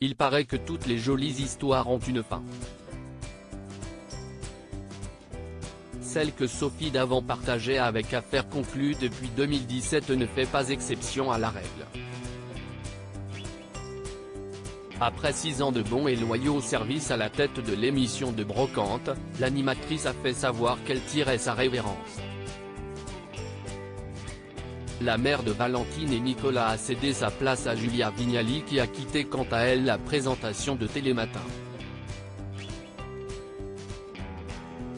Il paraît que toutes les jolies histoires ont une fin. Celle que Sophie Davant partageait avec Affaires conclues depuis 2017 ne fait pas exception à la règle. Après 6 ans de bons et loyaux services à la tête de l'émission de Brocante, l'animatrice a fait savoir qu'elle tirait sa révérence. La mère de Valentine et Nicolas a cédé sa place à Julia Vignali qui a quitté quant à elle la présentation de Télématin.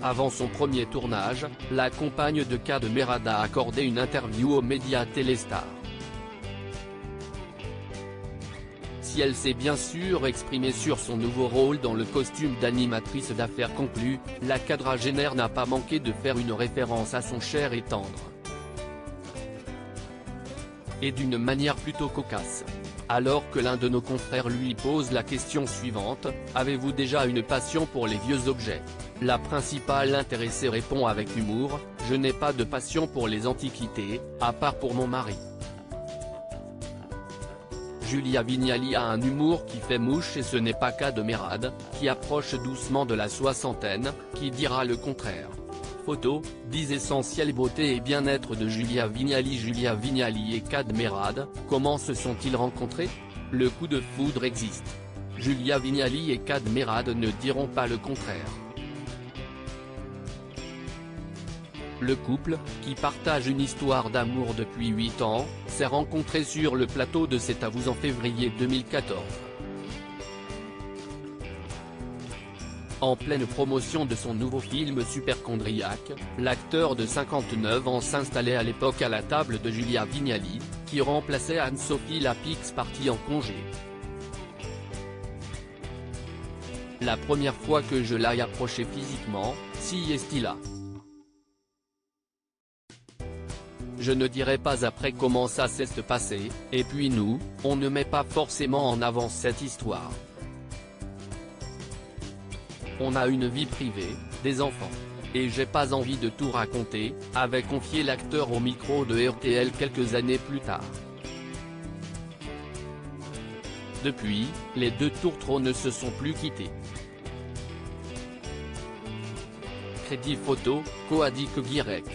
Avant son premier tournage, la compagne de Kad Merad a accordé une interview aux médias Téléstar. Si elle s'est bien sûr exprimée sur son nouveau rôle dans le costume d'animatrice d'Affaires conclues, la quadragénaire n'a pas manqué de faire une référence à son cher et tendre. Et d'une manière plutôt cocasse. Alors que l'un de nos confrères lui pose la question suivante, « Avez-vous déjà une passion pour les vieux objets ?» La principale intéressée répond avec humour, « Je n'ai pas de passion pour les antiquités, à part pour mon mari. » Julia Vignali a un humour qui fait mouche et ce n'est pas Kad Merad, qui approche doucement de la soixantaine, qui dira le contraire. Photo, 10 essentielles beauté et bien-être de Julia Vignali. Julia Vignali et Kad Merad, comment se sont-ils rencontrés? Le coup de foudre existe. Julia Vignali et Kad Merad ne diront pas le contraire. Le couple, qui partage une histoire d'amour depuis 8 ans, s'est rencontré sur le plateau de C'est à vous en février 2014. En pleine promotion de son nouveau film Superchondriaque, l'acteur de 59 ans s'installait à l'époque à la table de Julia Vignali, qui remplaçait Anne-Sophie Lapix partie en congé. La première fois que je l'ai approché physiquement, si est-il. Je ne dirai pas après comment ça s'est passé, et puis nous, on ne met pas forcément en avant cette histoire. On a une vie privée, des enfants. Et j'ai pas envie de tout raconter, avait confié l'acteur au micro de RTL quelques années plus tard. Depuis, les deux tourtereaux ne se sont plus quittés. Crédit photo, Coadic Guirec.